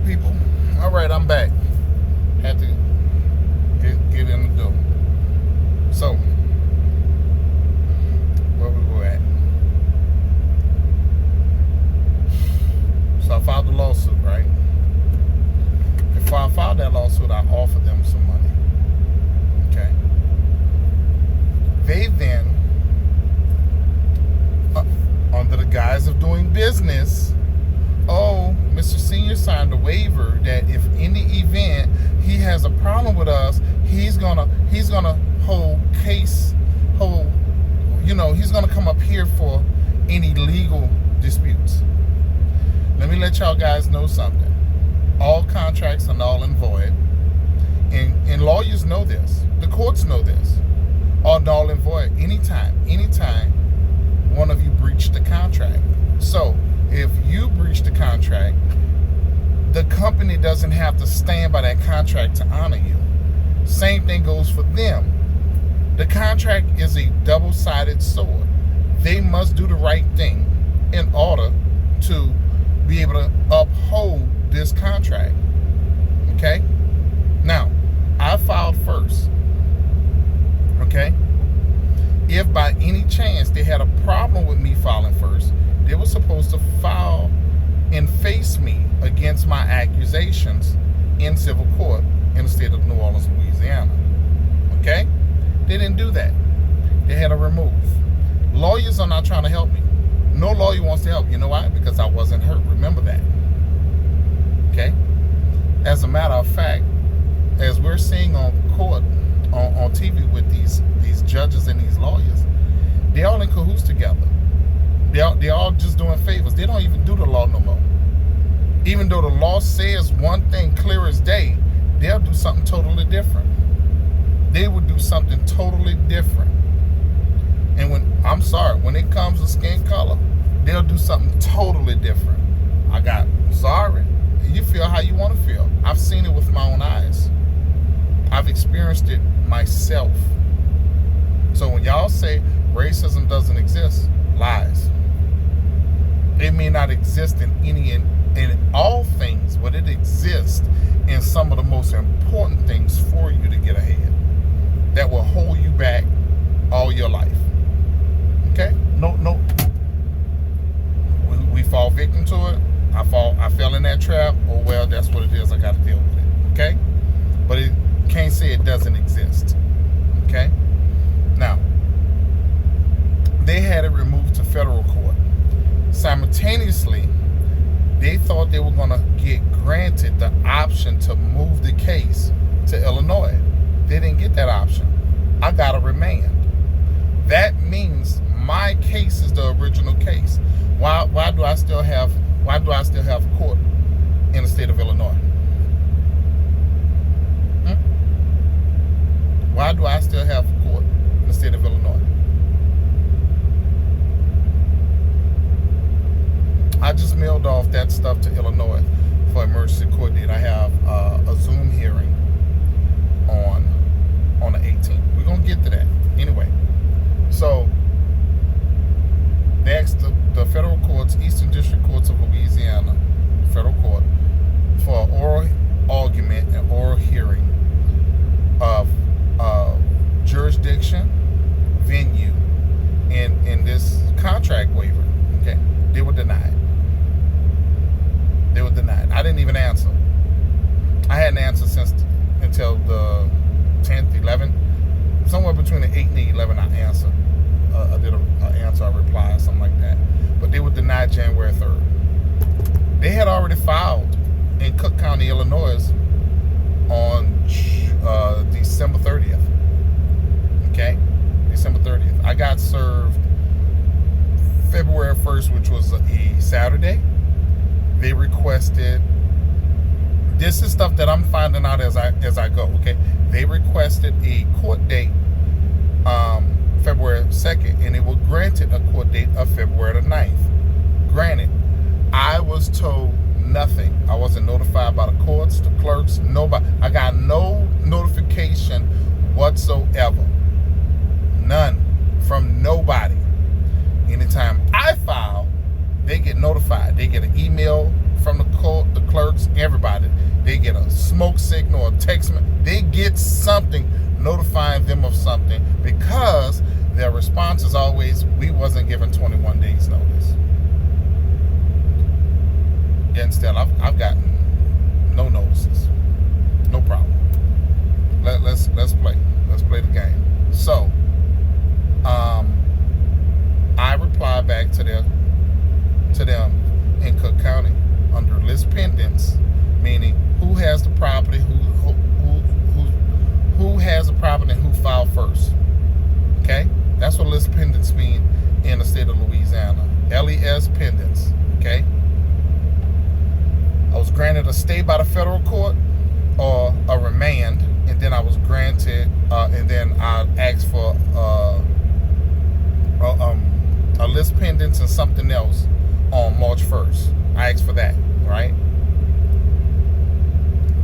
people. All right, I'm back. Had to get in the door. So, where we were at. So I filed the lawsuit, right? Before I filed that lawsuit, I offered them some money. Okay. They then, under the guise of doing business, Mr. Senior signed a waiver that if in the event he has a problem with us, he's gonna he's gonna come up here for any legal disputes. Let me let y'all guys know something. All contracts are null and void, and lawyers know this. The courts know this. All null and void anytime one of you breached the contract. So if you breach the contract, the company doesn't have to stand by that contract to honor you. Same thing goes for them. The contract is a double-sided sword. They must do the right thing in order to be able to uphold this contract. Okay? Now, I filed first. Okay? If by any chance they had a problem with me filing first, they were supposed to file and face me against my accusations in civil court in the state of New Orleans, Louisiana. Okay? They didn't do that. They had to remove. Lawyers are not trying to help me. No lawyer wants to help. You know why? Because I wasn't hurt. Remember that. Okay? As a matter of fact, as we're seeing on court, on TV with these judges and these lawyers, they're all in cahoots together. They're all just doing favors. They don't even do the law no more. Even though the law says one thing clear as day, they'll do something totally different. They would do something totally different. And when it comes to skin color, they'll do something totally different. Sorry. You feel how you want to feel. I've seen it with my own eyes. I've experienced it myself. So when y'all say racism doesn't exist, lies. It may not exist in all things, but it exists in some of the most important things for you to get ahead that will hold you back all your life. Okay? No. We fall victim to it. I fell in that trap. Oh well, that's what it is. I got to deal with it. Okay? But it can't say it doesn't exist. Okay? Now, they had it removed to federal court. Simultaneously, they thought they were going to get granted the option to move the case to Illinois. They didn't get that option. I got a remand. That means my case is the original case. Why do I still have court in the state of Illinois? Why do I still have court in the state of Illinois? I just mailed off that stuff to Illinois for emergency court date. I have a Zoom hearing on the 18th. We're going to get to that. Anyway, so they asked the federal courts, Eastern District Courts of Louisiana, federal court, for an oral argument and oral hearing of jurisdiction, venue, in this contract waiver. Okay, they were denied. I didn't even answer. I hadn't answered until the 10th, 11th. Somewhere between the 8th and the 11th, I answered. I did an answer, a reply, something like that. But they were denied January 3rd. They had already filed in Cook County, Illinois on December 30th. Okay? December 30th. I got served February 1st, which was a Saturday. They requested, this is stuff that I'm finding out as I go, okay? They requested a court date February 2nd, and they were granted a court date of February the 9th. Granted, I was told nothing. I wasn't notified by the courts, the clerks, nobody. I got no notification whatsoever. None from nobody. Anytime I file, they get notified. They get an email from the court, the clerks, everybody. text, they get something notifying them of something, because their response is always, we wasn't given 21 days notice. Yet instead, I've gotten no notices. No problem. Let's play. Let's play the game. So, I reply back to them in Cook County under list pendants, meaning who has the property, who has the property, and who filed first. Okay, that's what list pendants mean in the state of Louisiana. LES pendants. Okay, I was granted a stay by the federal court or a remand, and then I was granted, and then I asked for a list pendants and something else on March 1st. I asked for that, right?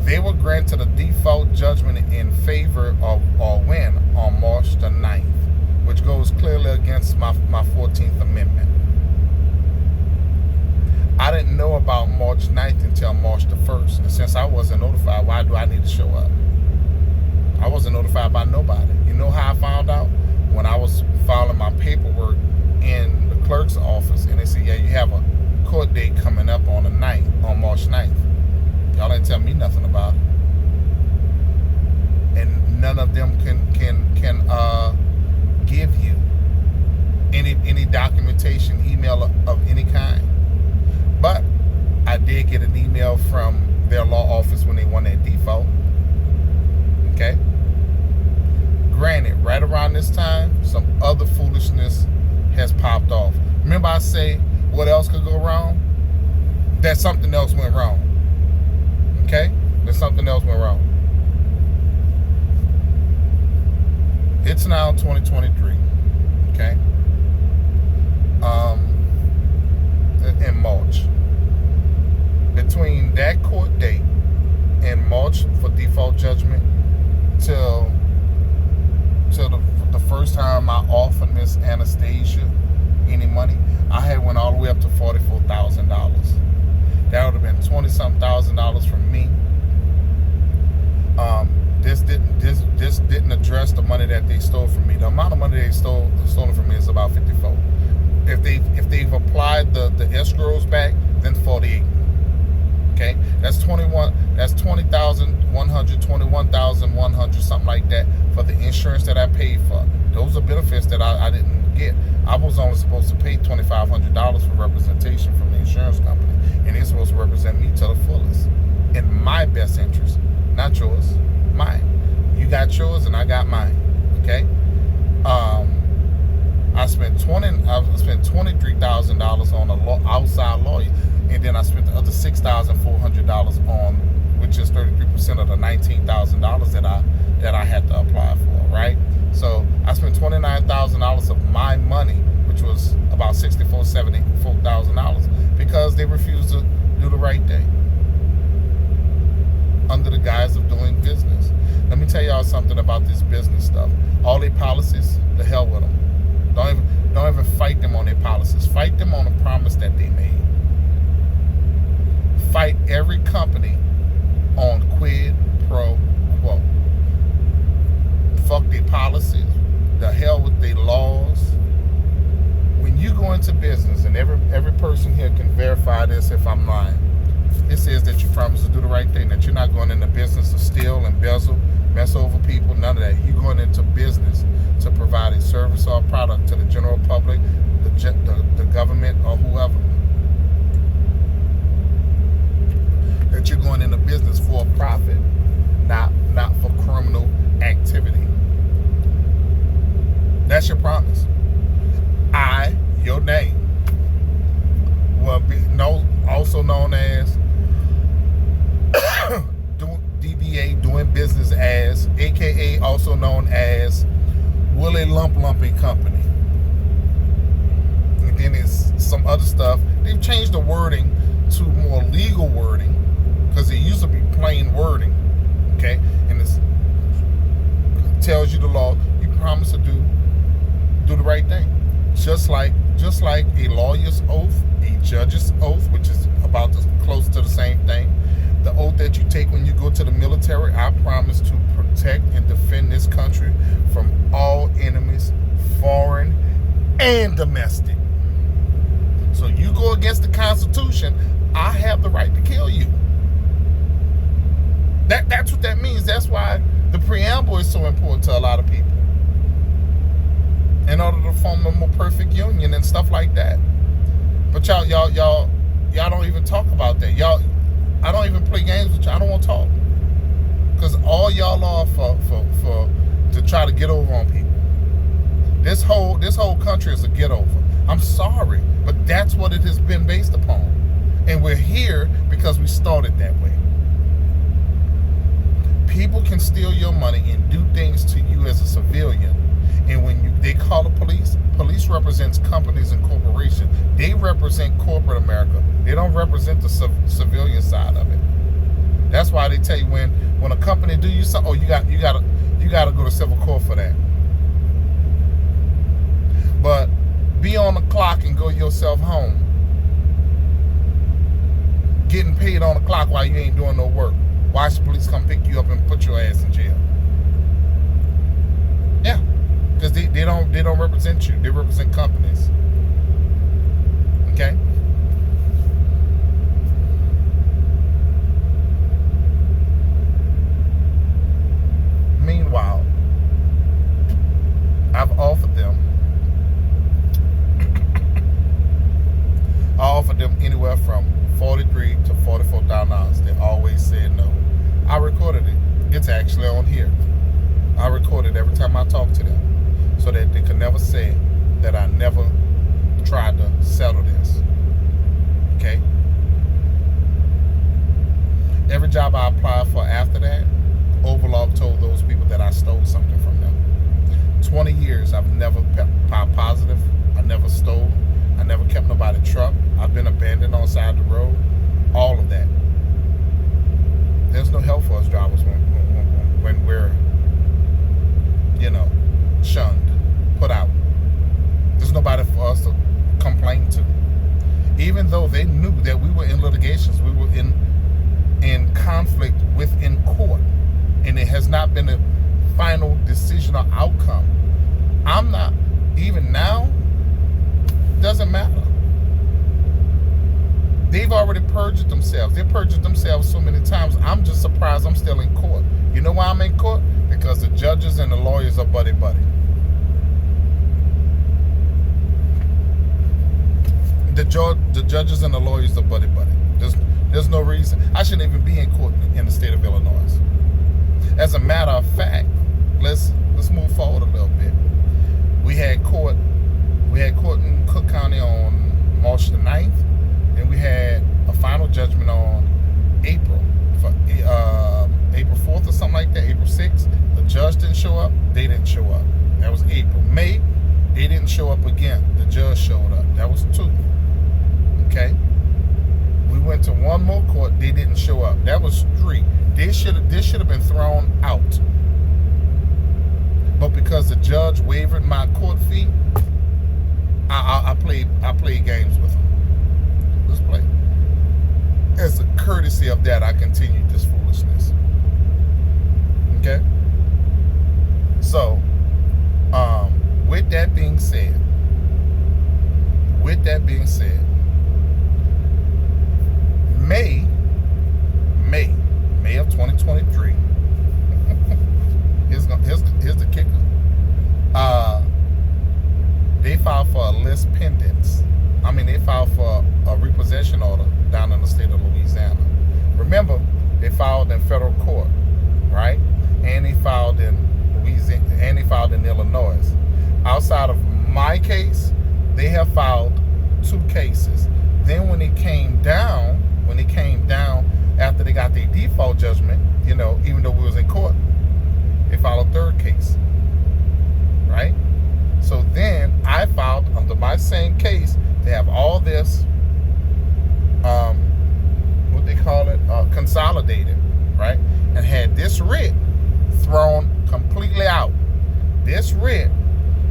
They were granted a default judgment in favor of or win on March the 9th, which goes clearly against my 14th Amendment. I didn't know about March 9th until March the 1st. And since I wasn't notified, why do I need to show up? I wasn't notified by nobody. You know how I found out? When I was filing my paperwork in the clerk's office, and they said, yeah, you have a court date coming up on the 9th, on March 9th. Y'all didn't tell me nothing about it. And none of them can give you any documentation, email of any kind. But I did get an email from their law office when they won their default. Okay? Granted, right around this time, some other foolishness has popped off. Remember I say, what else could go wrong? That something else went wrong. Okay? That something else went wrong. It's now 2023. Okay? In March. Between that court date and March for default judgment till the first time I offered Miss Anastasia any money, I had went all the way up to $44,000. That would have been $20-something thousand from me. This didn't address the money that they stole from me. The amount of money they stolen from me is about 54. If they've applied the escrows back, then 48. Okay, that's 21. That's 20,100, 21,100, something like that for the insurance that I paid for. Those are benefits that I didn't get. I was only supposed to pay $2,500 for representation from the insurance company, and they're supposed to represent me to the fullest, in my best interest, not yours, mine. You got yours, and I got mine. Okay. I spent $23,000 on an outside lawyer, and then I spent the other $6,400 on, which is 33% of the $19,000 that I had to apply for, right? So I spent $29,000 of my money, which was about $74,000, because they refused to do the right thing under the guise of doing business. Let me tell y'all something about this business stuff. All their policies, the hell with them. Don't even fight them on their policies. Fight them on a promise that they made. Fight every company on quid pro quo. Fuck their policies. The hell with their laws. When you go into business, and every person here can verify this if I'm lying, it says that you promise to do the right thing, that you're not going into business to steal, embezzle, mess over people, none of that. You're going into business to provide a service or a product to the general public, the government, or whoever. That you're going into business for a profit, not for criminal activity. That's your promise. Your name, will be also known as DBA, doing business as, aka also known as Willie Lumping Company. And then there's some other stuff. They've changed the wording to more legal wording, because it used to be plain wording. Okay, and it tells you the law. You promise to do the right thing, just like a lawyer's oath, a judge's oath, which is about close to the same thing. The oath that that you take when you go to the military, I promise to protect and defend this country from all enemies, foreign and domestic. So you go against the Constitution, I have the right to kill you. That's what that means. That's why the preamble is so important to a lot of people, in order to form a more perfect union and stuff like that. But y'all don't even talk about that. I don't even play games with y'all. I don't want to talk, because all y'all are for to try to get over on people. This whole country is a get over. I'm sorry, but that's what it has been based upon, and we're here because we started that way. People can steal your money and do things to you as a civilian, and when they call the police represents companies and corporations. They represent corporate America. They don't represent the civilian side of it. That's why they tell you when a company do you something, oh, you got to go to civil court for that. But be on the clock and go yourself home, getting paid on the clock while you ain't doing no work. Watch the police come pick you up and put your ass in jail. Yeah, because they don't represent you. They represent companies. Okay. Meanwhile, I've offered them. I offered them anywhere from $43,000 to $44,000. They always said no. I recorded it. It's actually on here. I record it every time I talk to them, so that they can never say that I never tried to settle this. Okay? Every job I applied for after that, Overlog told those people that I stole something from them. 20 years, I've never popped positive. I never stole. I never kept nobody's truck. I've been abandoned on the side of the road. All of that. There's no help for us drivers when we're, shunned, put out. There's nobody for us to complain to. Even though they knew that we were in litigations, we were in conflict within court, and it has not been a final decision or outcome. I'm not, even now, doesn't matter. They've already perjured themselves. They perjured themselves so many times. I'm just surprised I'm still in court. You know why I'm in court? Because the judges and the lawyers are buddy-buddy. The judges and the lawyers are buddy-buddy. There's no reason. I shouldn't even be in court in the state of Illinois. As a matter of fact, let's move forward a little bit. We had court in Cook County on March the 9th, and we had a final judgment on April 4th or something like that, April 6th. The judge didn't show up. They didn't show up. That was April. May, they didn't show up again. The judge showed up. That was 2. Okay? We went to one more court. They didn't show up. That was 3. This should have been thrown out. But because the judge waived my court fee, I played games with him. Let's play. As a courtesy of that, I continued this foolishness. Okay? So, with that being said, May of 2023, here's the kicker. They filed for a lis pendens. They filed for a repossession order down in the state of Louisiana. Remember, they filed in federal court, right? And they filed in Louisiana, and they filed in Illinois. Outside of my case, they have filed 2 cases. Then when it came down after they got their default judgment, even though we was in court, they filed a 3rd case, right? So then I filed under my same case to have all this, what they call it, consolidated, right? And had this writ thrown completely out. This writ,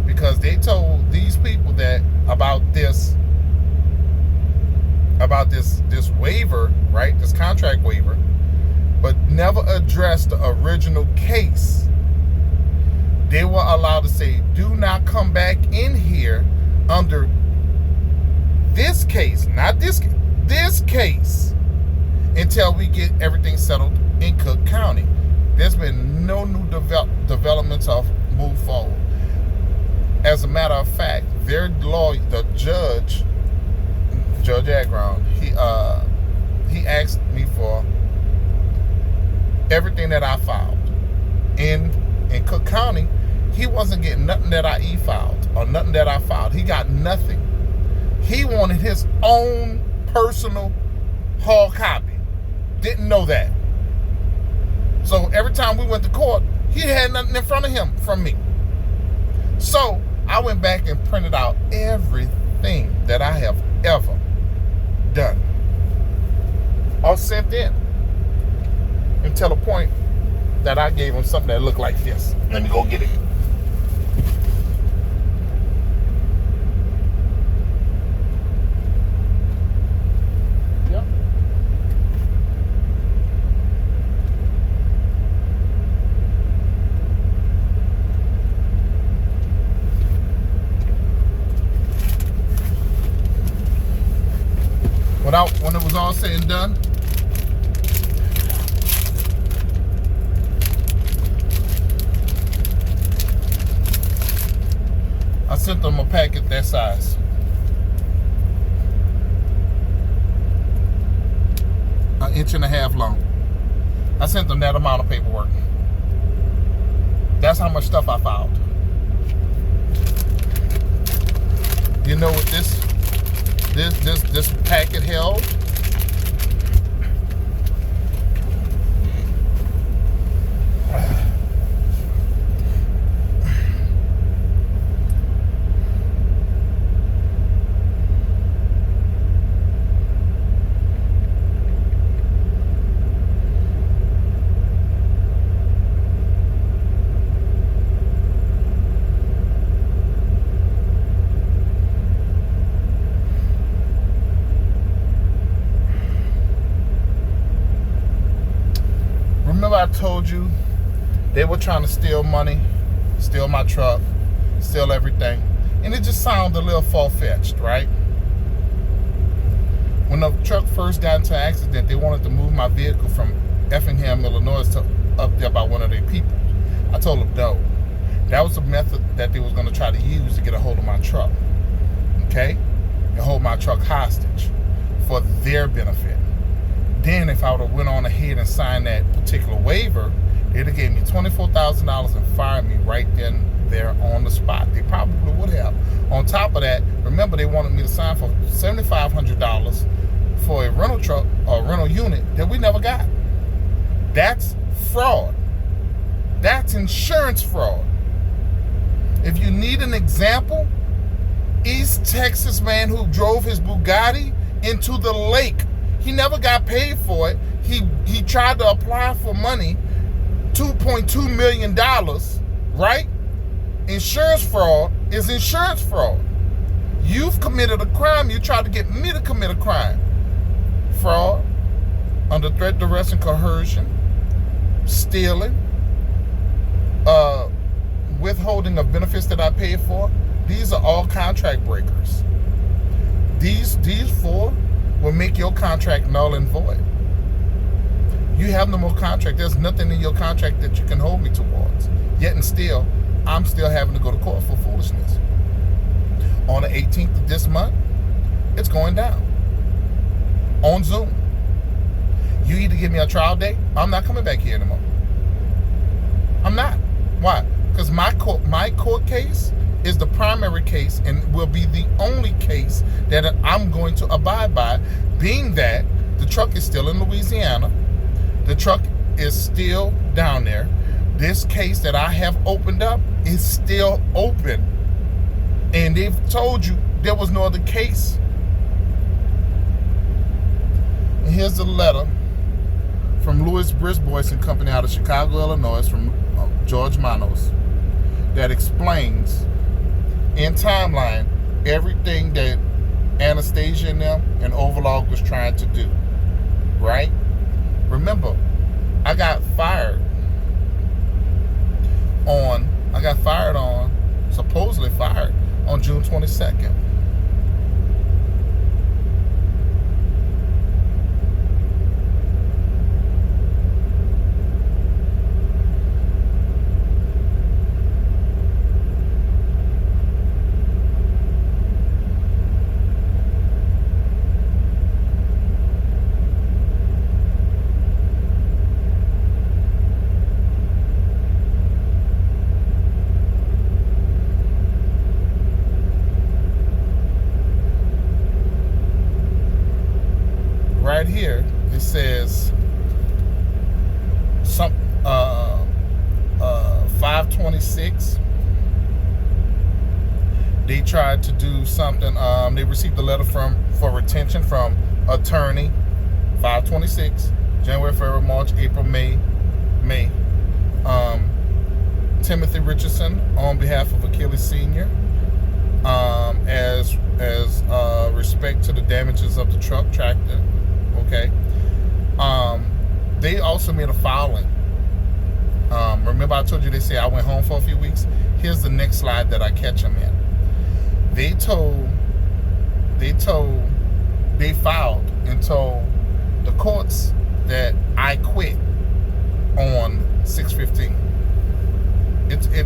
because they told these people that about this waiver, right? This contract waiver, but never addressed the original case. They were allowed to say, do not come back in here under this case, not this case, until we get everything settled in Cook County. There's been no new developments of move forward. As a matter of fact, their lawyer, the Judge Agron, he asked me for everything that I filed. In Cook County, he wasn't getting nothing that I e-filed or nothing that I filed. He got nothing. He wanted his own personal hard copy. Didn't know that. So every time we went to court, he had nothing in front of him from me. So I went back and printed out everything that I have ever done, all sent in, until the point that I gave him something that looked like this. Let me go get it. Yep. When it was all said and done, I sent them a packet that size. An inch and a half long. I sent them that amount of paperwork. That's how much stuff I filed. You know what this packet held? Remember I told you they were trying to steal money, steal my truck, steal everything. And it just sounded a little far-fetched, right? When the truck first got into an accident, they wanted to move my vehicle from Effingham, Illinois to up there by one of their people. I told them no. That was a method that they was going to try to use to get a hold of my truck. Okay? And hold my truck hostage for their benefit. Then if I would have went on ahead and signed that particular waiver, they'd have gave me $24,000 and fired me right then there on the spot. They probably would have. On top of that, remember they wanted me to sign for $7,500 for a rental truck or rental unit that we never got. That's fraud. That's insurance fraud. If you need an example, East Texas man who drove his Bugatti into the lake. He never got paid for it. He tried to apply for money, $2.2 million, right? Insurance fraud is insurance fraud. You've committed a crime. You tried to get me to commit a crime. Fraud, under threat, duress, and coercion, stealing, withholding of benefits that I paid for. These are all contract breakers. These four will make your contract null and void. You have no more contract. There's nothing in your contract that you can hold me towards. Yet and still, I'm still having to go to court for foolishness. On the 18th of this month, it's going down. On Zoom. You either give me a trial date, I'm not coming back here anymore. I'm not. Why? Because my court case is the primary case and will be the only case that I'm going to abide by, being that the truck is still in Louisiana. The truck is still down there. This case that I have opened up is still open. And they've told you there was no other case. And here's the letter from Louis Brisbois and Company out of Chicago, Illinois, from George Manos, that explains in timeline everything that Anastasia and them and Overlog was trying to do, right? Remember, got fired supposedly fired on June 22nd. Right here it says 526. They tried to do something. They received a letter for retention from attorney. 526, January, February, March, April, May. Timothy Richardson on behalf of Achilles Sr. As respect to the damages of the truck tractor. Okay. They also made a filing. Remember I told you they say I went home for a few weeks? Here's the next slide that I catch them in. They filed and told the courts that I quit on 6/15.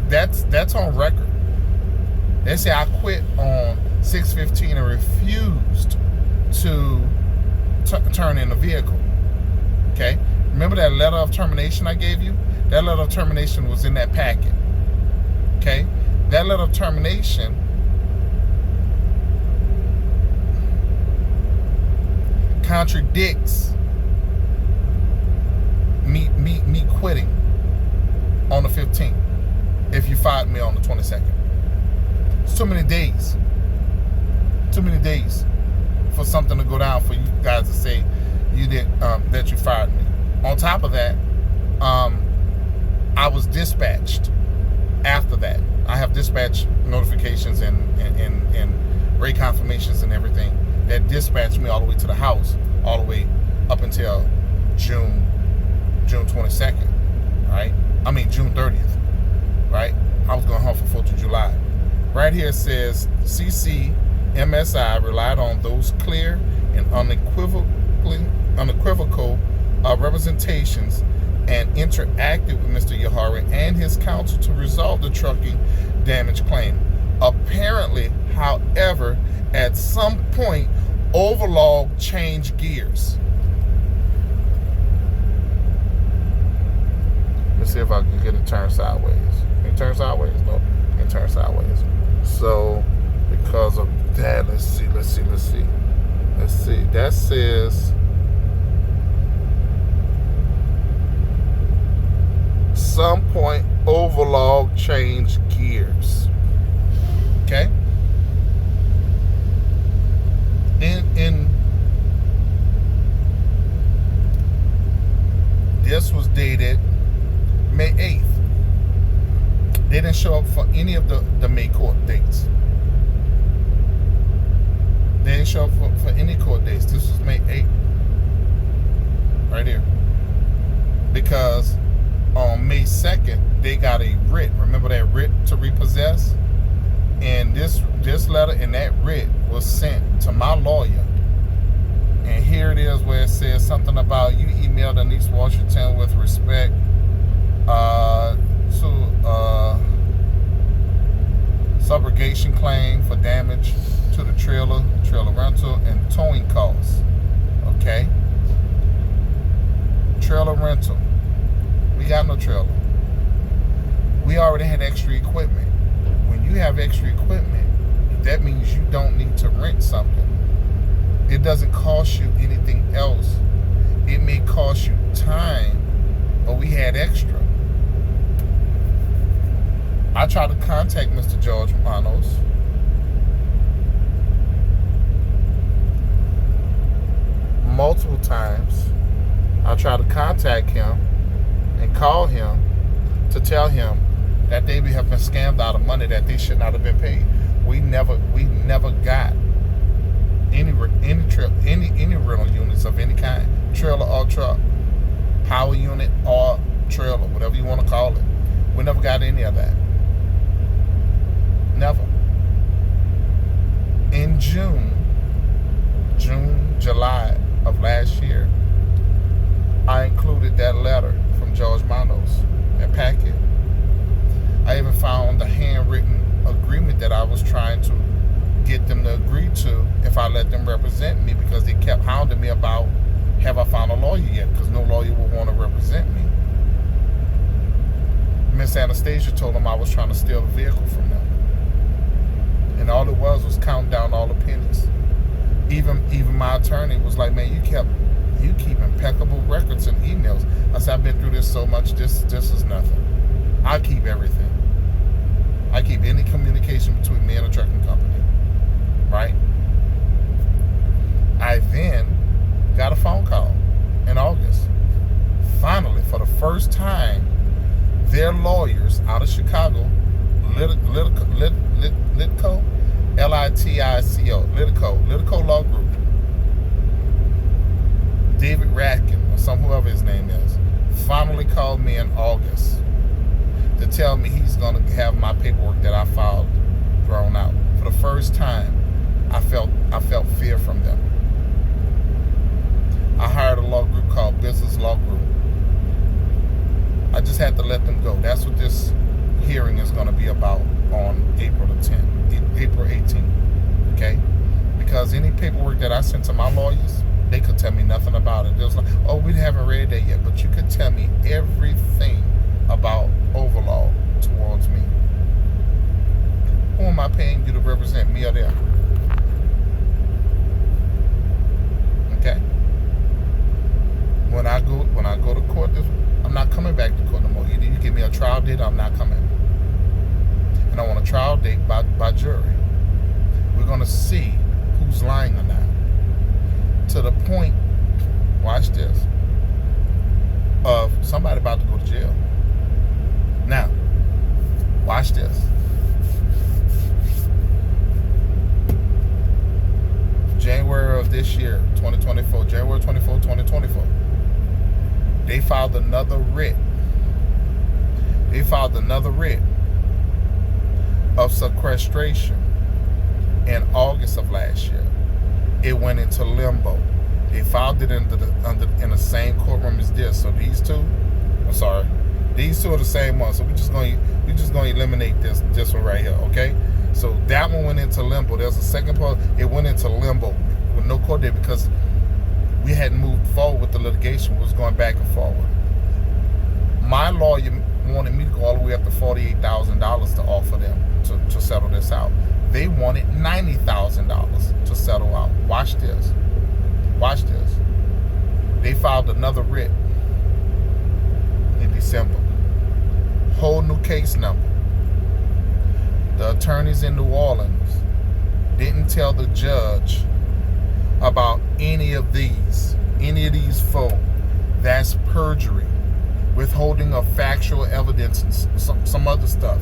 That's on record. They say I quit on 6/15 and refused to turn in a vehicle. Okay? Remember that letter of termination I gave you? That letter of termination was in that packet. Okay? That letter of termination contradicts me quitting on the 15th if you fired me on the 22nd. It's too many days. Too many days for something to go down for you guys to say you did that you fired me. On top of that, I was dispatched after that. I have dispatch notifications and rate confirmations and everything that dispatched me all the way to the house, all the way up until June 22nd, right? I mean June 30th, right? I was going home for 4th of July. Right here it says CCMSI relied on those clear and unequivocal representations and interacted with Mr. Yahari and his counsel to resolve the trucking damage claim. Apparently, however, at some point, Overlog changed gears. Let's see if I can get it turned sideways. Can you turn sideways? No, you can turn sideways. So, because of that, let's see. That says some point Overlog changed gears. Okay? In this was dated May 8th. They didn't show up for any of the May court dates. They didn't show up for any court dates. This was May 8th. Right here. Because on May 2nd, they got a writ. Remember that writ to repossess? And this letter and that writ was sent to my lawyer. And here it is where it says something about you emailed Denise Washington with respect to subrogation claim for damage to the trailer rental, and towing costs. Okay? Trailer rental. We got no trailer. We already had extra equipment. When you have extra equipment, that means you don't need to rent something. It doesn't cost you anything else. It may cost you time, but we had extra. I tried to contact Mr. George Manos. Multiple times. I tried to contact him and call him to tell him that they have been scammed out of money that they should not have been paid. We never got any rental units of any kind, trailer or truck, power unit or trail or whatever you want to call it. We never got any of that. Never. In July of last year, I included that letter from George Manos, that packet. I even found the handwritten agreement that I was trying to get them to agree to if I let them represent me, because they kept hounding me about, have I found a lawyer yet? Because no lawyer would want to represent me. Miss Anastasia told them I was trying to steal the vehicle from them. And all it was counting down all the pennies. Even my attorney was like, man, you keep impeccable records and emails. I said, I've been through this so much, this is nothing. I keep everything. I keep any communication between me and a trucking company. Right? I then got a phone call in August. Finally, for the first time, their lawyers out of Chicago, Litico, L-I-T-I-C-O, Litico Law Group, David Ratkin, or whoever his name is, finally called me in August to tell me he's going to have my paperwork that I filed thrown out. For the first time, I felt fear from them. I hired a law group called Business Law Group. I just had to let them go. That's what this hearing is going to be about on April 18th. Okay? Because any paperwork that I sent to my lawyers, they could tell me nothing about it. It was like, oh, we haven't read that yet, but you could tell me everything about Overlaw towards me. Who am I paying you to represent, me or them? Okay? When I go to court, I'm not coming back to court no more. Either you give me a trial date or I'm not coming. And I want a trial date by jury. We're going to see who's lying or not. To the point, watch this, of somebody about to go to jail. Now, watch this. January of this year, 2024, January 24, 2024, they filed another writ. They filed another writ of sequestration in August of last year. It went into limbo. They filed it in the same courtroom as this. So these two are the same ones. So we're just going to eliminate this one right here, okay? So that one went into limbo. There's a second part. It went into limbo with no court date because we hadn't moved forward with the litigation. We was going back and forward. My lawyer wanted me to go all the way up to $48,000 to offer them to settle this out. They wanted $90,000 to settle out. Watch this. Watch this. They filed another writ in December. Whole new case number. The attorneys in New Orleans didn't tell the judge about any of these folk. That's perjury, withholding of factual evidence, and some other stuff.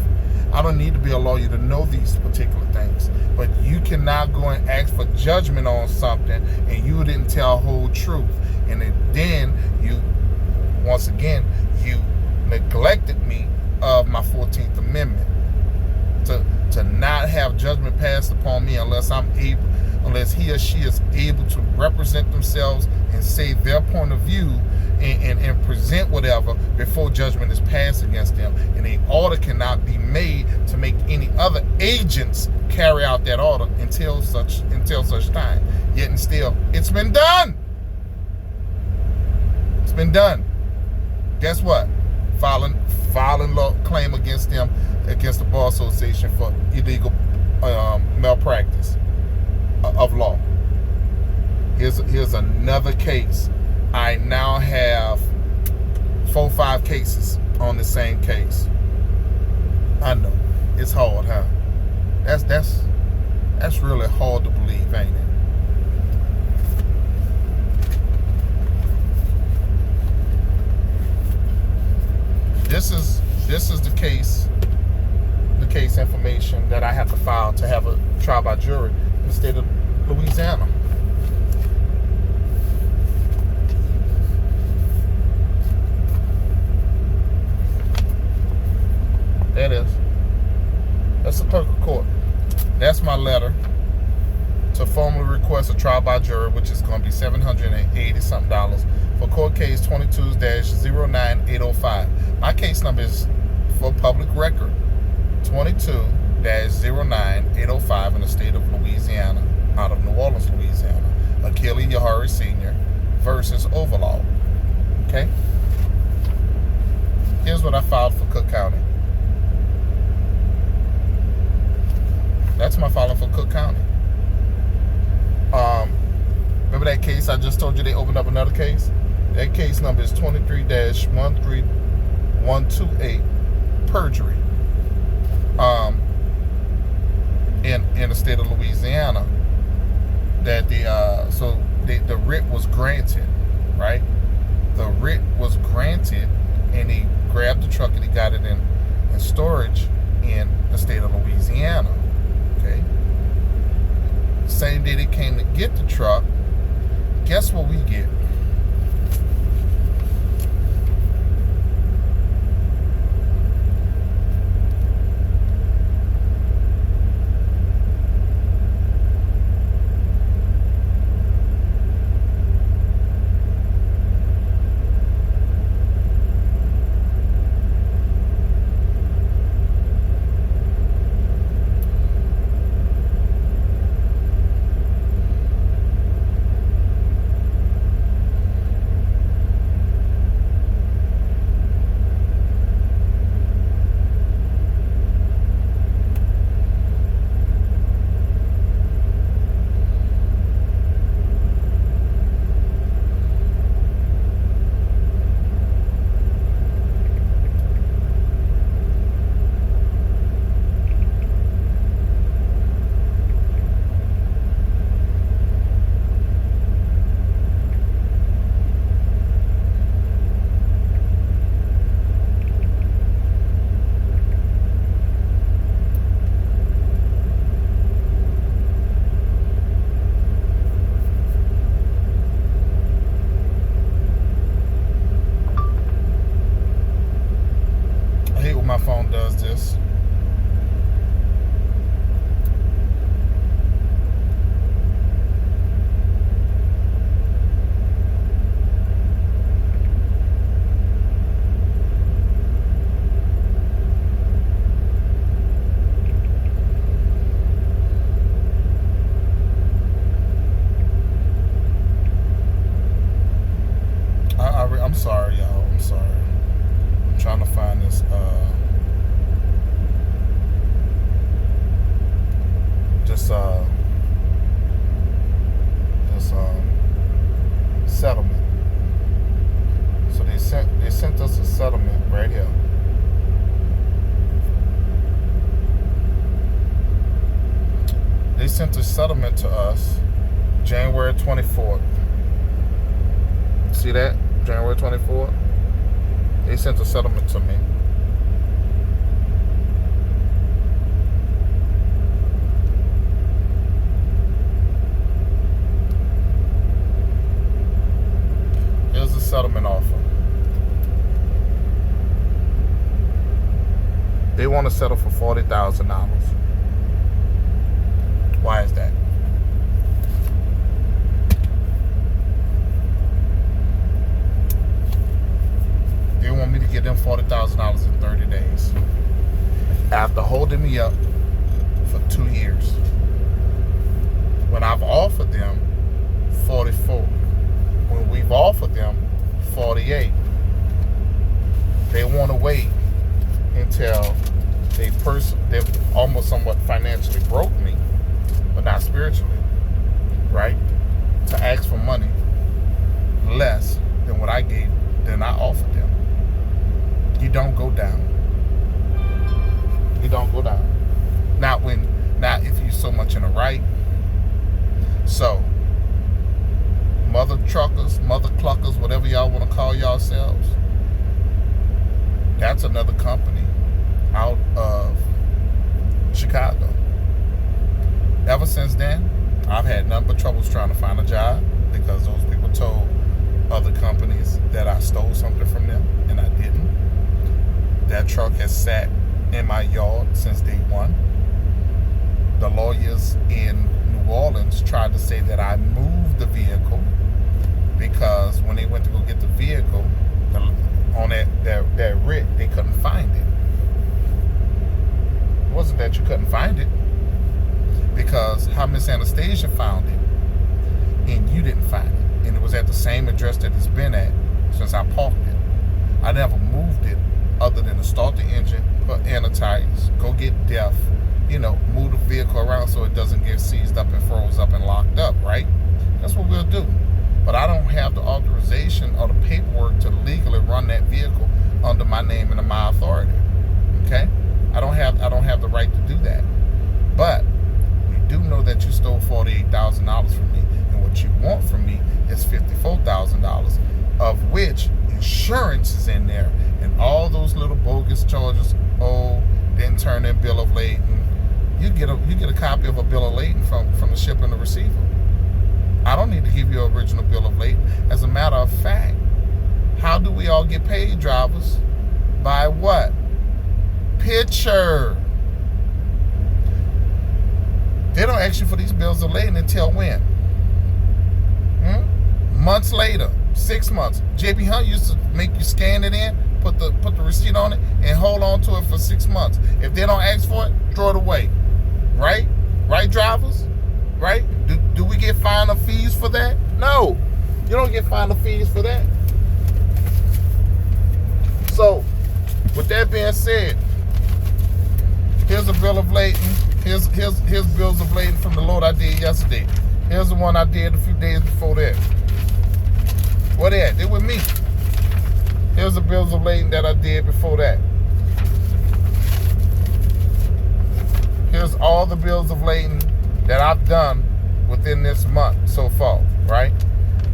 I don't need to be a lawyer to know these particular things, but you cannot go and ask for judgment on something and you didn't tell whole truth. And then you, once again, you neglected me of my 14th Amendment to not have judgment passed upon me unless he or she is able to represent themselves and say their point of view and present whatever before judgment is passed against them. And an order cannot be made to make any other agents carry out that order until such time. Yet and still, it's been done. It's been done. Guess what? Filing law claim against them, against the Bar Association for illegal malpractice of law. Here's another case. I now have 4 or 5 cases on the same case. I know it's hard, huh? That's really hard to believe, ain't it? This is the case information that I have to file to have a trial by jury in the state of Louisiana. my letter to formally request a trial by jury, which is going to be $780-something for court case 22-09805. My case number is, for public record, 22-09805 in the state of Louisiana, out of New Orleans, Louisiana. Achille Yahari Sr. versus Overlaw. Okay? Here's what I filed for Cook County. That's my filing for Cook County. Remember that case I just told you they opened up another case? That case number is 23-13128, perjury. In the state of Louisiana, that the writ was granted, right? The writ was granted, and he grabbed the truck and he got it in storage in the state of Louisiana. Okay. Same day they came to get the truck, guess what we get? My phone does this. I'm sorry, y'all. I'm sorry. I'm trying to find this settlement. So they sent us a settlement right here. They sent a settlement to us January 24th. See that? January 24th. They sent a settlement to me. Here's the settlement offer. They want to settle for $40,000. Why is that? They want me to get them $40,000 in 30 days. After holding me up for 2 years. When I've offered them 44. When we've offered them 48. They want to wait until they've almost somewhat financially broke me, but not spiritually, right? To ask for money less than what I gave, than I offered them. You don't go down. You don't go down. Not if you're so much in the right. So, mother truckers, mother cluckers, whatever y'all want to call yourselves, that's another company out of Chicago. Ever since then, I've had nothing but troubles trying to find a job because those people told other companies that I stole something from them, and I didn't. That truck has sat in my yard since day one. the lawyers in New Orleans tried to say that I moved the vehicle because when they went to go get the vehicle on that writ, they couldn't find it. It wasn't that you couldn't find it, because how Miss Anastasia found it and you didn't find it, and it was at the same address that it's been at since I parked it. I never moved it other than to start the engine, put in the tires, go get DEF, move the vehicle around so it doesn't get seized up and froze up and locked up, right? That's what we'll do. But I don't have the authorization or the paperwork to legally run that vehicle under my name and my authority. Okay? I don't have the right to do that. But we do know that you stole $48,000 from me, and what you want from me is $54,000, of which insurance is in there, and all those little bogus charges. Didn't turn in bill of lading. You get a copy of a bill of lading from the shipper and the receiver. I don't need to give you an original bill of lading. As a matter of fact, how do we all get paid, drivers? By what? Picture. They don't ask you for these bills of lading until when? Months later, 6 months. JP Hunt used to make you scan it in, put the receipt on it, and hold on to it for 6 months. If they don't ask for it, throw it away. Right? Right, drivers? Right? Do we get fined or fees for that? No. You don't get fined or fees for that. So, with that being said, here's a bill of lading. Here's bills of lading from the load I did yesterday. Here's the one I did a few days before that. Where they at? They with me. Here's the bills of lading that I did before that. Here's all the bills of lading that I've done within this month so far, right?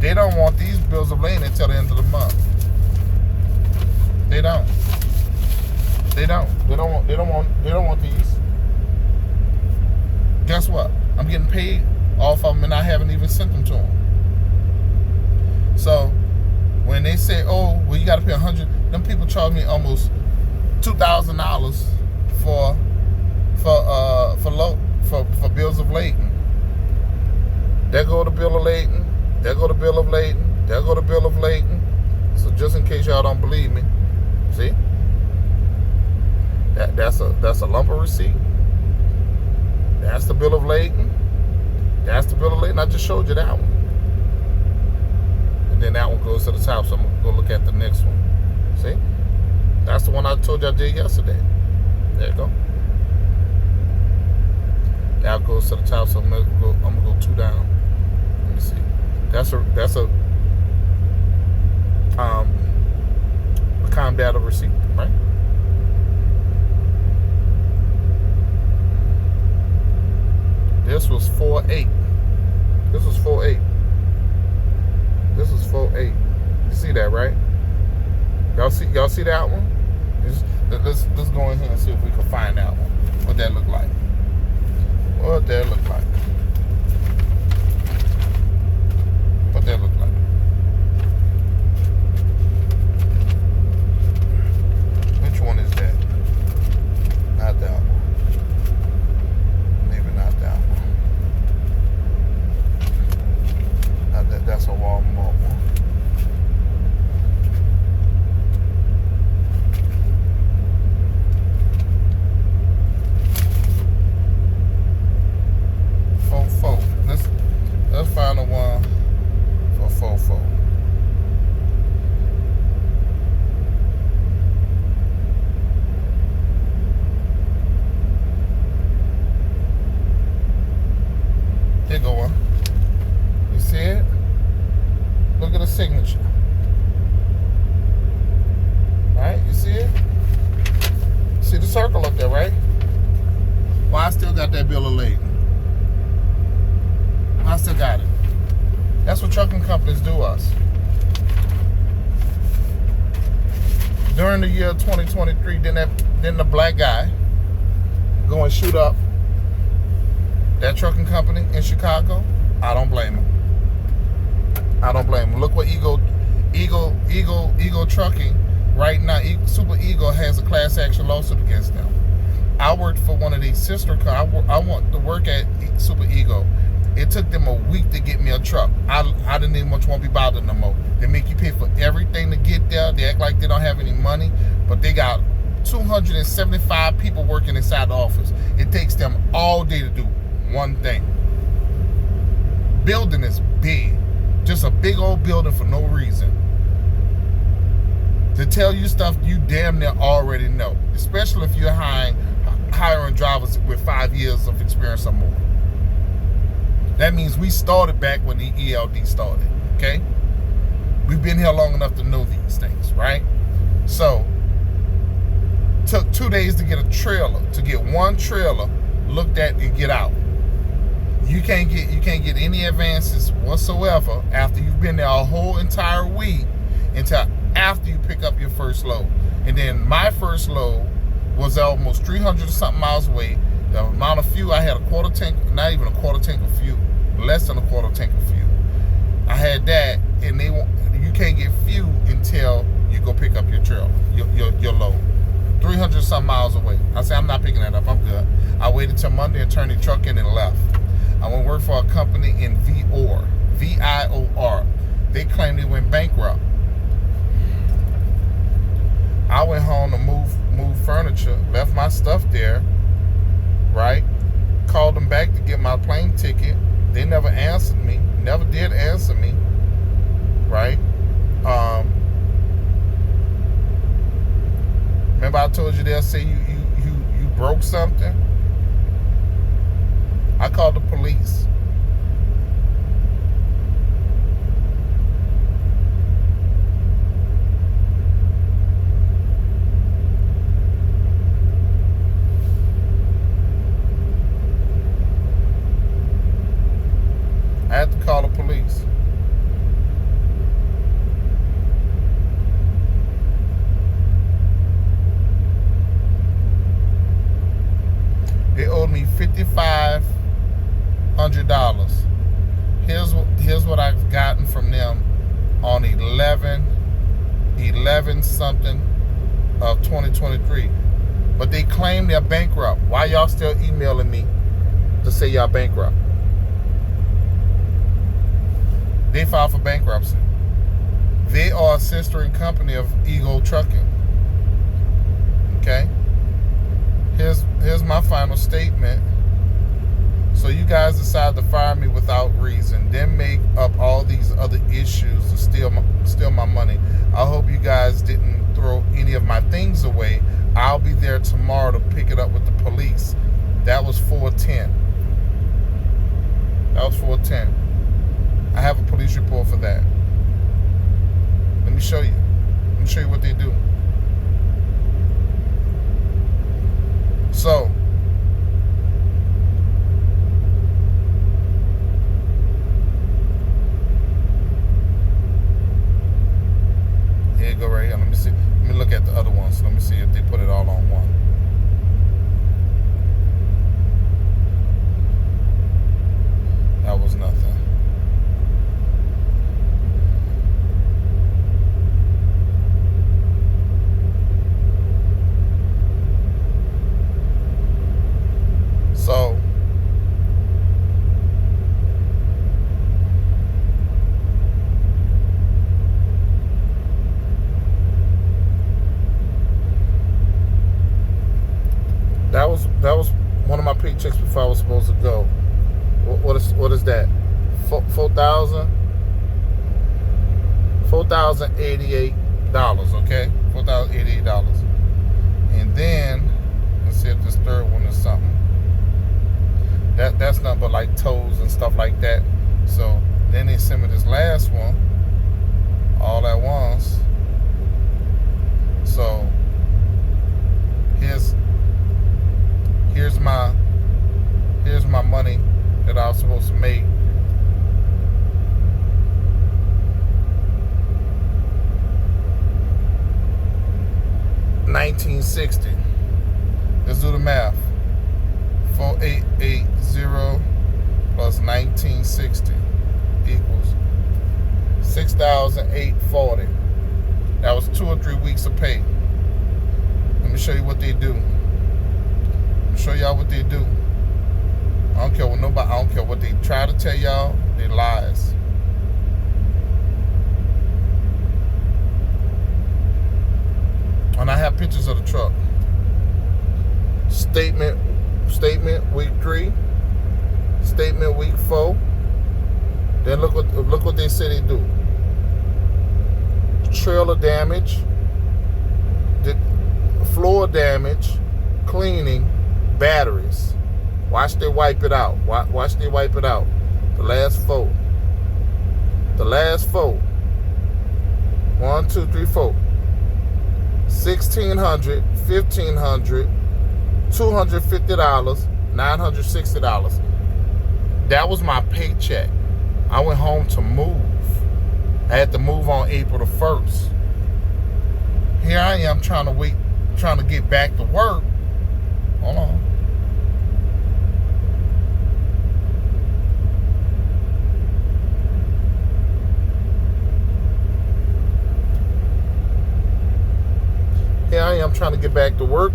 They don't want these bills of lading until the end of the month. They don't. They don't want these. Guess what? I'm getting paid off of them, and I haven't even sent them to them. So when they say, "Oh, well, you got to pay $100," them people charge me almost $2,000 for bills of lading. There go the bill of lading. There go the bill of lading. There go the bill of lading. So just in case y'all don't believe me, see, that's a lumper receipt. That's the bill of lading. That's the bill of lading. I just showed you that one. And then that one goes to the top, so I'm going to go look at the next one. See? That's the one I told you I did yesterday. There you go. That goes to the top, so I'm going to go 2 down. Let me see. That's a Comdata receipt, right? This was 4/8. This was 4/8. This was 4/8. You see that, right? Y'all see that one? Let's go in here and see if we can find that one. What that look like? What that look like? What that look like? Which one is that? Not that one. Maybe not that one. That's a Walmart one. Let's find the one for 4/4. There go one. You see it? Look at the signature. Alright, you see it? See the circle up there, right? Well, I still got that bill of lading. I still got it. That's what trucking companies do us. During the year 2023, didn't the black guy go and shoot up that trucking company in Chicago? I don't blame him. I don't blame him. Look what Eagle Trucking right now. Super Eagle has a class action lawsuit against them. I worked for one of these sister companies. I want to work at Super Ego. It took them a week to get me a truck. I didn't even much want to be bothered no more. They make you pay for everything to get there. They act like they don't have any money, but they got 275 people working inside the office. It takes them all day to do one thing. Building is big. Just a big old building for no reason. To tell you stuff you damn near already know. Especially if you're hiring drivers with 5 years of experience or more. That means we started back when the ELD started, okay? We've been here long enough to know these things, right? So, took 2 days to get a trailer, to get one trailer looked at and get out. You can't get any advances whatsoever after you've been there a whole entire week until after you pick up your first load. And then my first load was almost 300 or something miles away. The amount of fuel, I had a quarter tank, not even a quarter tank of fuel, less than a quarter tank of fuel. I had that, and you can't get fuel until you go pick up your trailer, your load. 300 some miles away. I said, I'm not picking that up, I'm good. I waited till Monday and turned the truck in and left. I went to work for a company in VIOR. They claimed they went bankrupt. I went home to move furniture, left my stuff there, right? Called them back to get my plane ticket. They never answered me, never did answer me, right? Remember I told you they'll say you broke something? I called the police. I had to call the police. They owed me $5,500. Here's what I've gotten from them on 11 something of 2023. But they claim they're bankrupt. Why y'all still emailing me to say y'all bankrupt? They filed for bankruptcy. They are a sister company of Ego Trucking. Okay? Here's my final statement. So you guys decide to fire me without reason, then make up all these other issues to steal my money. I hope you guys didn't throw any of my things away. I'll be there tomorrow to pick it up with the police. That was 410. That was 410. I have a police report for that. Let me show you. Let me show you what they do. So, here you go right here. Let me see. Let me look at the other ones. Let me see if they put it all on one. That was nothing. So, that was one of my paychecks before I was supposed to go. What is that? $4,088. Okay, $4,088. And then let's see if this third one is something. That's nothing but like toes and stuff like that. So then they sent me this last one all at once. So here's my money that I was supposed to make. $1,960. Let's do the math. 4880 plus 1960 equals 6,840. That was 2 or 3 weeks of pay. Let me show you what they do. show y'all what they do. I don't care what nobody. I don't care what they try to tell y'all. They lies. And I have pictures of the truck. Statement week 3. Statement week 4. Then look what they say they do. Trailer damage, the floor damage, cleaning, batteries. Watch they wipe it out. Watch they wipe it out. The last 4. The last 4. 1, 2, 3, 4. $1,600, $1,500, $250, $960. That was my paycheck. I went home to move. I had to move on April the 1st. Here I am trying to get back to work. Hold on. Here I am trying to get back to work.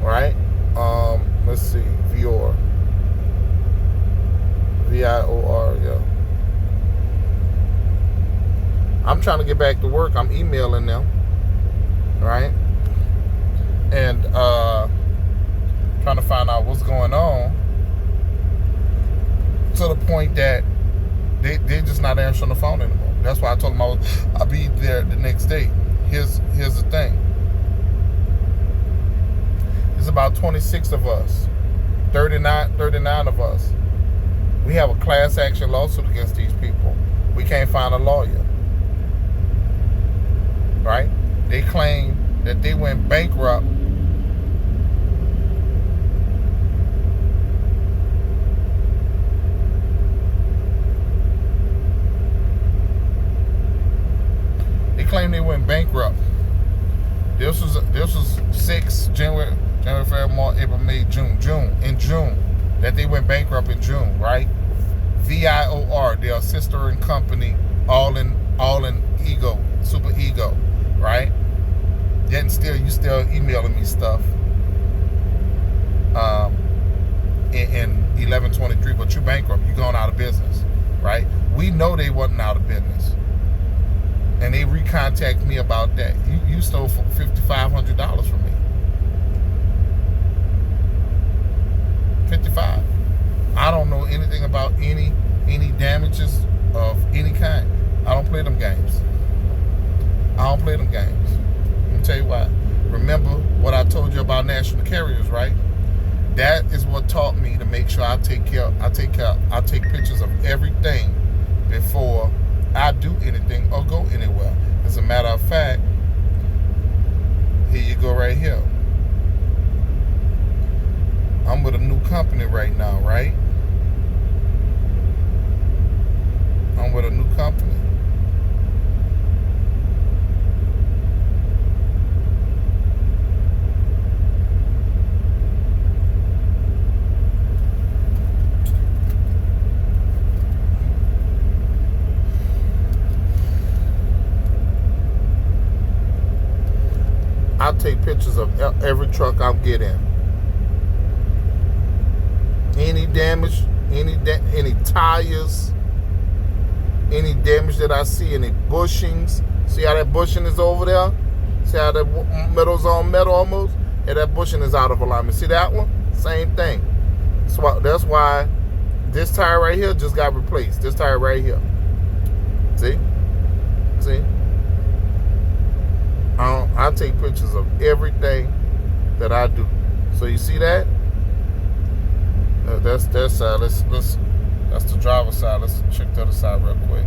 Right? Let's see. Vior. VIOR, yeah. I'm trying to get back to work. I'm emailing them. Right? And trying to find out what's going on. To the point that they're just not answering the phone anymore. That's why I told them I'll be there the next day. Here's the thing. There's about 26 of us. 39 of us. We have a class action lawsuit against these people. We can't find a lawyer. Right? They claim that they went bankrupt. They claim they went bankrupt. This was 6 January, February, March, April, May, June. In June. That they went bankrupt in June, right? VIOR, they're a sister and company, all in ego, super ego, right? Yet still you still emailing me stuff. In 11/23, but you bankrupt, you going out of business, right? We know they wasn't out of business. And they recontact me about that. You stole $5,500 from me. 55. I don't know anything about any damages of any kind. I don't play them games. Let me tell you why. Remember what I told you about national carriers, right? That is what taught me to make sure I take pictures of everything before I do anything or go anywhere. As a matter of fact, here you go right here. I'm with a new company right now, right? I'm with a new company. I'll take pictures of every truck I get in. Any damage, any tires, any damage that I see, any bushings. See how that bushing is over there? See how that metal's on metal almost? Yeah, that bushing is out of alignment. See that one? Same thing. So that's why this tire right here just got replaced. This tire right here. See? I take pictures of everything that I do. So you see that? That's that side. That's the driver's side. Let's check the other side real quick.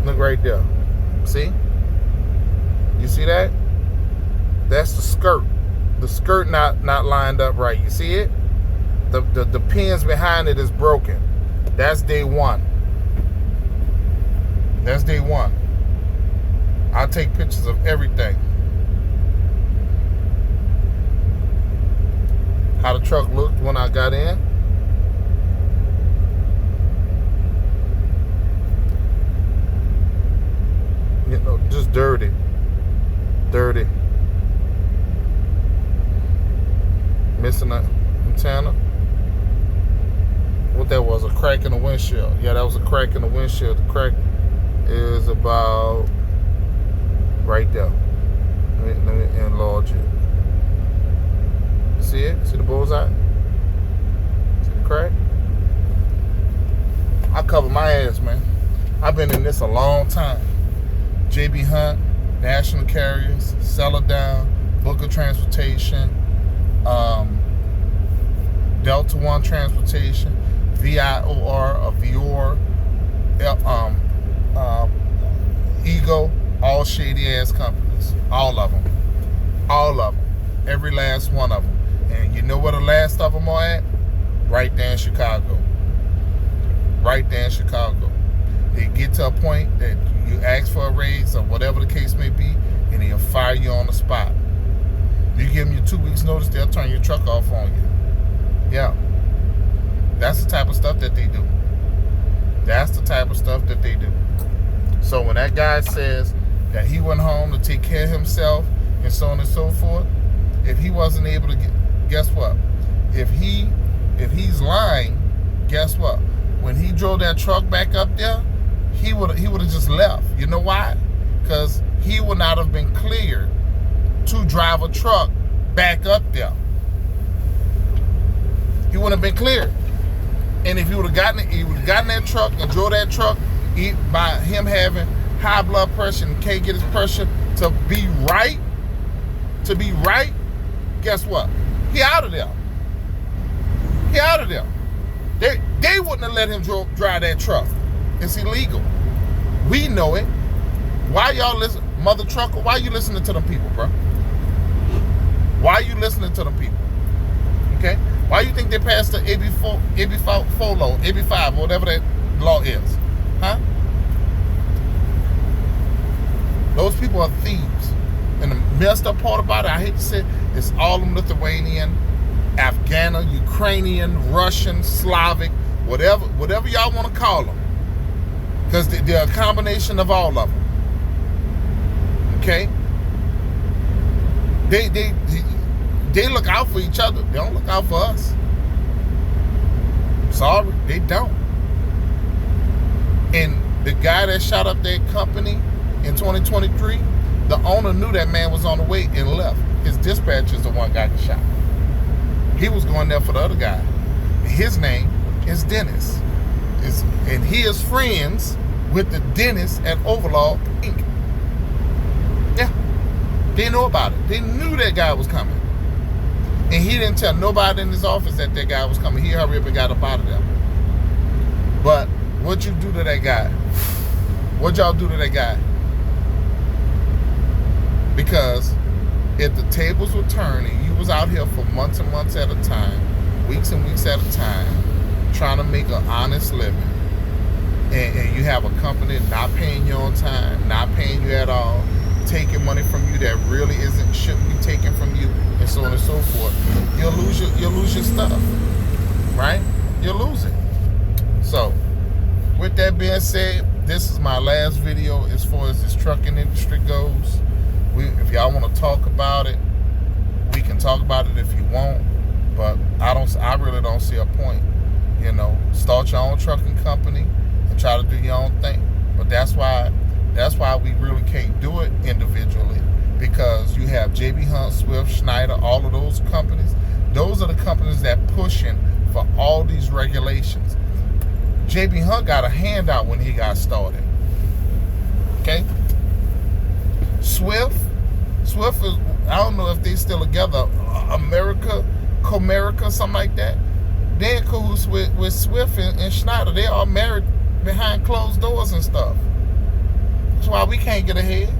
Look right there. See? You see that? That's the skirt. The skirt not lined up right. You see it? The pins behind it is broken. That's day one. I take pictures of everything. How the truck looked when when I got in. You know, just dirty. Missing an antenna. What that was, a crack in the windshield. Yeah, that was a crack in the windshield. The crack is about right there. Let me enlarge it. See it? See the bullseye? See the crack? I cover my ass, man. I've been in this a long time. JB Hunt, National Carriers, Celadon, Booker Transportation, Delta One Transportation, VIOR, Vior, Ego, all shady ass companies. All of them. Every last one of them. And you know where the last of them are at? Right there in Chicago. They get to a point that you ask for a raise or whatever the case may be, and they'll fire you on the spot. You give them your 2 weeks notice, they'll turn your truck off on you. Yeah. That's the type of stuff that they do. So when that guy says that he went home to take care of himself and so on and so forth, if he wasn't able to guess what? If he's lying, guess what? When he drove that truck back up there, he would have just left. You know why? Because he would not have been cleared to drive a truck back up there. He wouldn't have been cleared. And if he would have gotten that truck and drove that truck, by him having high blood pressure and can't get his pressure to be right, guess what? He out of there. They wouldn't have let him drive that truck. It's illegal. We know it. Why y'all listen, mother trucker? Why you listening to them people, bro? Why you listening to them people? Okay? Why you think they passed the AB 5, whatever that law is? Huh? Those people are thieves. And the messed up part about it, I hate to say it, it's all them Lithuanian, Afghana, Ukrainian, Russian, Slavic, whatever y'all want to call them. Because they're a combination of all of them. Okay? They look out for each other. They don't look out for us. Sorry, they don't. And the guy that shot up that company in 2023, the owner knew that man was on the way and left. His dispatcher is the one guy that shot. He was going there for the other guy. His name is Dennis. And he is friends with the Dennis at Overlaw Inc. Yeah. They know about it. They knew that guy was coming. And he didn't tell nobody in his office that guy was coming. He hurried up and got up out of there. But what'd you do to that guy? What'd y'all do to that guy? Because if the tables were turning, you was out here for months and months at a time, weeks and weeks at a time, trying to make an honest living, and you have a company not paying you on time, not paying you at all, taking money from you that really shouldn't be taken from you, and so on and so forth, you'll lose your stuff, right? You'll lose it. So, with that being said, this is my last video as far as this trucking industry goes. If y'all want to talk about it, we can talk about it if you want, but I really don't see a point. You know, start your own trucking company and try to do your own thing. But that's why we really can't do it individually, because you have JB Hunt, Swift, Schneider, all of those companies. Those are the companies that pushing for all these regulations. JB Hunt got a handout when he got started. Okay? Swift is, I don't know if they still together, Comerica, something like that. They're in cahoots with Swift and Schneider. They all married behind closed doors and stuff. That's why we can't get ahead.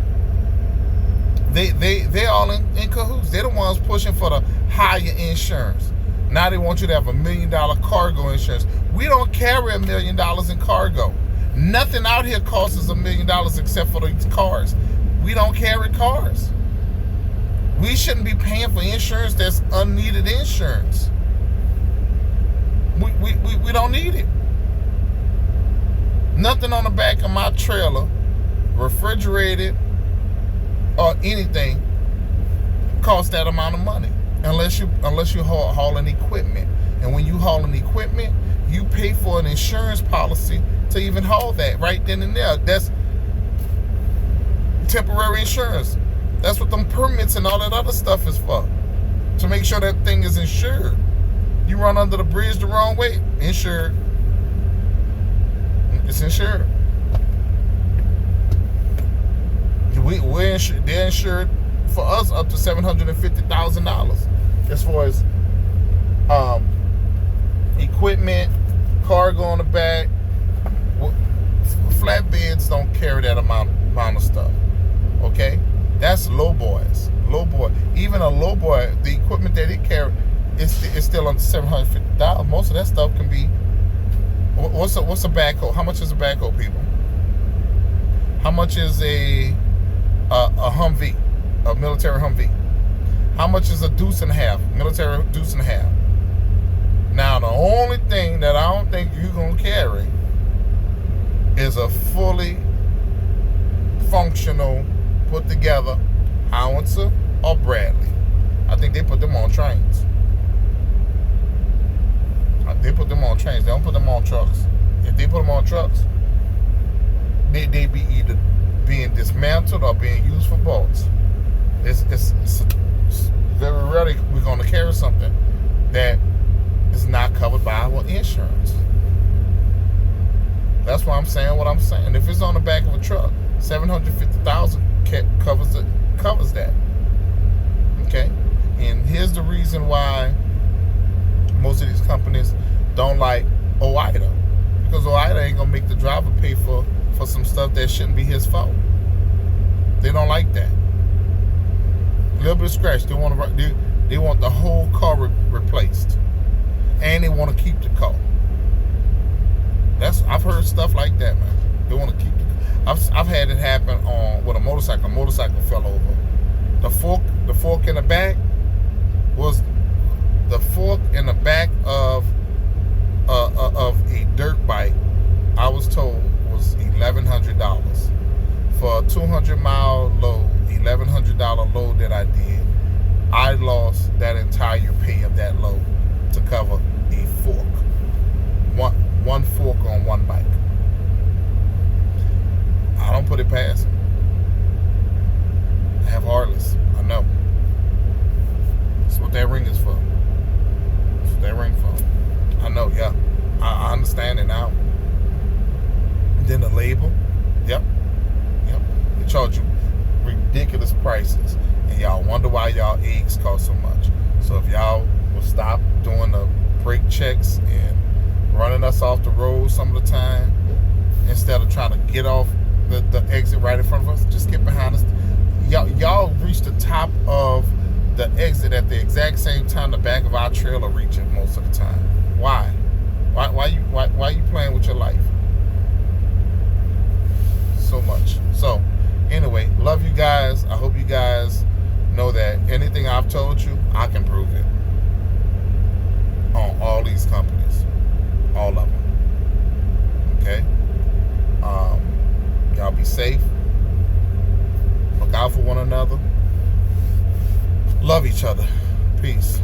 They all in cahoots. They're the ones pushing for the higher insurance. Now they want you to have $1 million cargo insurance. We don't carry $1 million in cargo. Nothing out here costs us $1 million except for these cars. We don't carry cars. We shouldn't be paying for insurance that's unneeded insurance. we don't need it. Nothing on the back of my trailer, refrigerated or anything, costs that amount of money, unless you hauling equipment. And when you hauling equipment, you pay for an insurance policy to even haul that right then and there. That's temporary insurance. That's what them permits and all that other stuff is for, to make sure that thing is insured. You run under the bridge the wrong way, insured. It's insured. We're insured. They're insured for us up to $750,000 as far as equipment, cargo on the back. Flatbeds don't carry that amount of stuff. Okay, that's low boys. Low boy, even a low boy, the equipment that it carry is still under $750,000. Most of that stuff can be. What's a backhoe? How much is a backhoe, people? How much is a Humvee, a military Humvee? How much is a deuce and a half, military deuce and a half? Now, the only thing that I don't think you're gonna carry is a fully functional, put together Howitzer or Bradley. I think they put them on trains. They put them on trains. They don't put them on trucks. If they put them on trucks, they be either being dismantled or being used for boats. It's very rarely we're going to carry something that is not covered by our insurance. That's why I'm saying what I'm saying. If it's on the back of a truck, $750,000 covers that. Okay, and here's the reason why most of these companies don't like OOIDA, because OOIDA ain't gonna make the driver pay for some stuff that shouldn't be his fault. They don't like that. A little bit of scratch, they want the whole car replaced, and they want to keep the car. I've heard stuff like that, man. They want to keep the car. I've had it happen with a motorcycle. A motorcycle fell over. The fork in the back was the fork in the back of a dirt bike. I was told was $1,100 for a 200-mile load. $1,100 load that I did. I lost that entire pay of that load to cover a fork. One fork on one bike. I don't put it past them. I have Heartless. I know. That's what that ring is for. That's what that ring for. I know, yeah. I understand it now. And then the label. Yep. They charge you ridiculous prices. And y'all wonder why y'all eggs cost so much. So if y'all will stop doing the brake checks and running us off the road some of the time, instead of trying to get off the exit right in front of us, just get behind us. Y'all reach the top of the exit at the exact same time the back of our trailer reach it most of the time. Why? Why you playing with your life so much? So anyway, love you guys. I hope you guys know that anything I've told you, I can prove it on all these companies, all of them. Okay. Y'all be safe. Look out for one another. Love each other. Peace.